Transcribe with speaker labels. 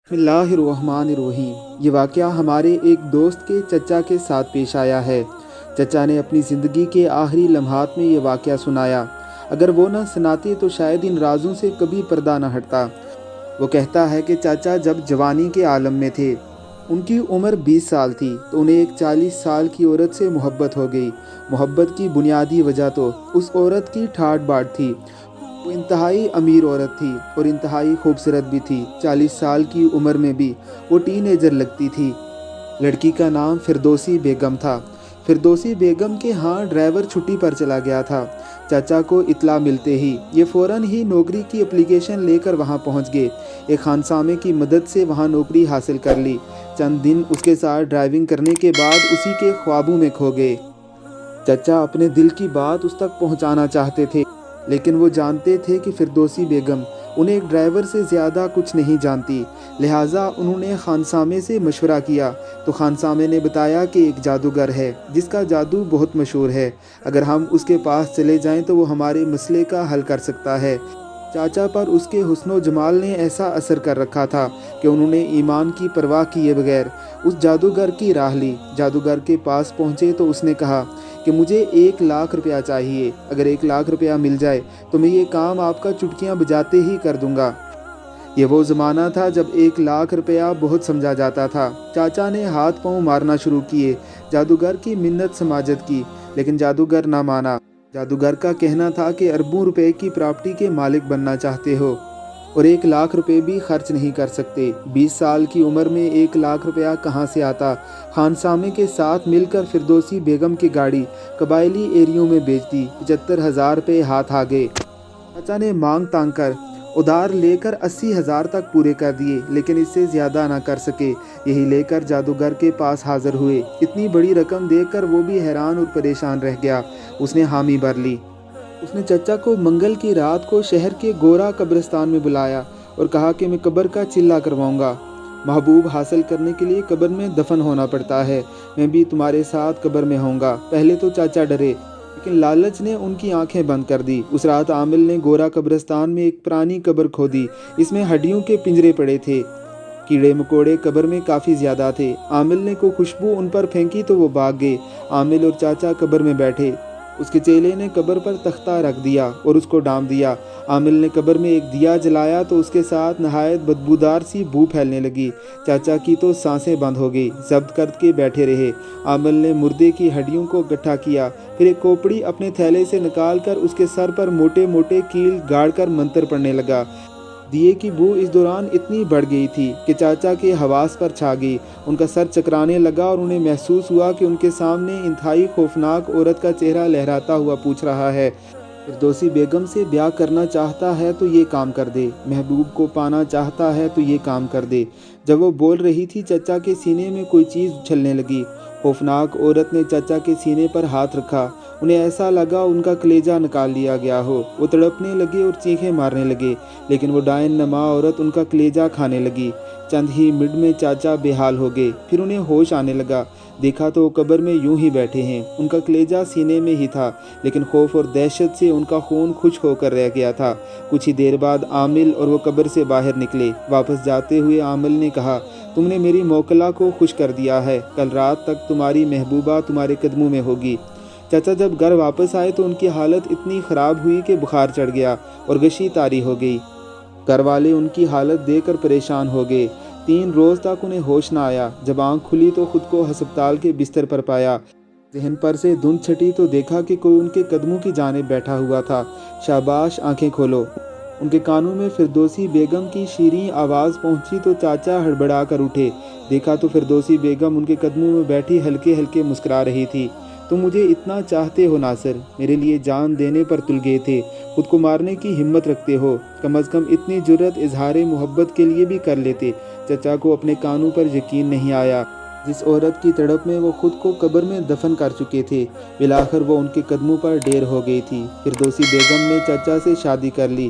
Speaker 1: بسم اللہ الرحمن الرحیم۔ یہ واقعہ ہمارے ایک دوست کے چچا کے ساتھ پیش آیا ہے۔ چچا نے اپنی زندگی کے آخری لمحات میں یہ واقعہ سنایا۔ اگر وہ نہ سناتے تو شاید ان رازوں سے کبھی پردہ نہ ہٹتا۔ وہ کہتا ہے کہ چاچا جب جوانی کے عالم میں تھے، ان کی عمر 20 سال تھی تو انہیں ایک 40 سال کی عورت سے محبت ہو گئی۔ محبت کی بنیادی وجہ تو اس عورت کی ٹھاٹ باٹ تھی۔ وہ انتہائی امیر عورت تھی اور انتہائی خوبصورت بھی تھی۔ 40 سال کی عمر میں بھی وہ ٹین ایجر لگتی تھی۔ لڑکی کا نام فردوسی بیگم تھا۔ فردوسی بیگم کے ہاں ڈرائیور چھٹی پر چلا گیا تھا۔ چاچا کو اطلاع ملتے ہی یہ فوراً ہی نوکری کی اپلیکیشن لے کر وہاں پہنچ گئے۔ ایک خانسامے کی مدد سے وہاں نوکری حاصل کر لی۔ چند دن اس کے ساتھ ڈرائیونگ کرنے کے بعد اسی کے خوابوں میں کھو گئے۔ چچا اپنے دل کی بات اس تک پہنچانا چاہتے تھے، لیکن وہ جانتے تھے کہ فردوسی بیگم انہیں ایک ڈرائیور سے زیادہ کچھ نہیں جانتی۔ لہٰذا انہوں نے خانسامے سے مشورہ کیا تو خانسامے نے بتایا کہ ایک جادوگر ہے جس کا جادو بہت مشہور ہے۔ اگر ہم اس کے پاس چلے جائیں تو وہ ہمارے مسئلے کا حل کر سکتا ہے۔ چاچا پر اس کے حسن و جمال نے ایسا اثر کر رکھا تھا کہ انہوں نے ایمان کی پرواہ کیے بغیر اس جادوگر کی راہ لی۔ جادوگر کے پاس پہنچے تو اس نے کہا کہ مجھے 1,00,000 روپیہ چاہیے۔ اگر 1,00,000 روپیہ مل جائے تو میں یہ کام آپ کا چٹکیاں بجاتے ہی کر دوں گا۔ یہ وہ زمانہ تھا جب 1,00,000 روپیہ بہت سمجھا جاتا تھا۔ چاچا نے ہاتھ پاؤں مارنا شروع کیے، جادوگر کی منت سماجت کی، لیکن جادوگر نہ مانا۔ جادوگر کا کہنا تھا کہ اربوں روپے کی پراپرٹی کے مالک بننا چاہتے ہو اور 1,00,000 روپے بھی خرچ نہیں کر سکتے۔ 20 سال کی عمر میں 1,00,000 روپیہ کہاں سے آتا؟ خانسامے کے ساتھ مل کر فردوسی بیگم کی گاڑی قبائلی ایریوں میں بیچ دی۔ 75,000 روپے ہاتھ آ گئے۔ چاچا نے مانگ تانگ کر ادھار لے کر 80,000 تک پورے کر دیے، لیکن اس سے زیادہ نہ کر سکے۔ یہی لے کر جادوگر کے پاس حاضر ہوئے۔ اتنی بڑی رقم دیکھ کر وہ بھی حیران اور پریشان رہ گیا۔ اس نے حامی بھر لی۔ اس نے چچا کو منگل کی رات کو شہر کے گورا قبرستان میں بلایا اور کہا کہ میں قبر کا چلہ کرواؤں گا۔ محبوب حاصل کرنے کے لیے قبر میں دفن ہونا پڑتا ہے۔ میں بھی تمہارے ساتھ قبر میں ہوں گا۔ پہلے تو چاچا ڈرے، لیکن لالچ نے ان کی آنکھیں بند کر دی۔ اس رات عامل نے گورا قبرستان میں ایک پرانی قبر کھودی۔ اس میں ہڈیوں کے پنجرے پڑے تھے۔ کیڑے مکوڑے قبر میں کافی زیادہ تھے۔ عامل نے کوئی خوشبو ان پر پھینکی تو وہ بھاگ گئے۔ عامل اور چاچا قبر میں بیٹھے۔ اس کے چیلے نے قبر پر تختہ رکھ دیا اور اس کو ڈھانپ دیا۔ عامل نے قبر میں ایک دیا جلایا تو اس کے ساتھ نہایت بدبودار سی بو پھیلنے لگی۔ چاچا کی تو سانسیں بند ہو گئی، ضبط کر کے بیٹھے رہے۔ عامل نے مردے کی ہڈیوں کو گٹھا کیا، پھر ایک کوپڑی اپنے تھیلے سے نکال کر اس کے سر پر موٹے موٹے کیل گاڑ کر منتر پڑھنے لگا۔ دیے کی بو اس دوران اتنی بڑھ گئی تھی کہ چاچا کے حواس پر چھا گئی۔ ان کا سر چکرانے لگا اور انہیں محسوس ہوا کہ ان کے سامنے انتہائی خوفناک عورت کا چہرہ لہراتا ہوا پوچھ رہا ہے۔ فردوسی بیگم سے بیاہ کرنا چاہتا ہے تو یہ کام کر دے، محبوب کو پانا چاہتا ہے تو یہ کام کر دے۔ جب وہ بول رہی تھی چچا کے سینے میں کوئی چیز اچھلنے لگی۔ خوفناک عورت نے چچا کے سینے پر ہاتھ رکھا۔ انہیں ایسا لگا ان کا کلیجہ نکال لیا گیا ہو۔ وہ تڑپنے لگے اور چیخیں مارنے لگے، لیکن وہ ڈائن نما عورت ان کا کلیجہ کھانے لگی۔ چند ہی منٹ میں چاچا بے حال ہو گئے، پھر انہیں ہوش آنے لگا۔ دیکھا تو وہ قبر میں یوں ہی بیٹھے ہیں۔ ان کا کلیجہ سینے میں ہی تھا، لیکن خوف اور دہشت سے ان کا خون خشک ہو کر رہ گیا تھا۔ کچھ ہی دیر بعد عامل اور وہ قبر سے باہر نکلے۔ واپس جاتے ہوئے عامل نے کہا، تم نے میری موکلہ کو خوش کر دیا ہے۔ کل رات تک تمہاری محبوبہ تمہارے قدموں میں ہوگی۔ چچا جب گھر واپس آئے تو ان کی حالت اتنی خراب ہوئی کہ بخار چڑھ گیا اور غشی طاری ہو گئی۔ گھر والے ان کی حالت دیکھ کر پریشان ہو گئے۔ 3 روز تک انہیں ہوش نہ آیا۔ جب آنکھ کھلی تو خود کو ہسپتال کے بستر پر پایا۔ ذہن پر سے دھند چھٹی تو دیکھا کہ کوئی ان کے قدموں کی جانب بیٹھا ہوا تھا۔ شاباش، آنکھیں کھولو۔ ان کے کانوں میں فردوسی بیگم کی شیریں آواز پہنچی تو چاچا ہڑبڑا کر اٹھے۔ دیکھا تو فردوسی بیگم ان کے قدموں میں بیٹھی ہلکے ہلکے مسکرا رہی تھی۔ تم مجھے اتنا چاہتے ہو ناصر، میرے لیے جان دینے پر تل گئے تھے، خود کو مارنے کی ہمت رکھتے ہو، کم از کم اتنی جرأت اظہار محبت کے لیے بھی کر لیتے۔ چچا کو اپنے کانوں پر یقین نہیں آیا۔ جس عورت کی تڑپ میں وہ خود کو قبر میں دفن کر چکے تھے، بالآخر وہ ان کے قدموں پر ڈھیر ہو گئی تھی۔ فردوسی بیگم نے چچا سے شادی کر لی۔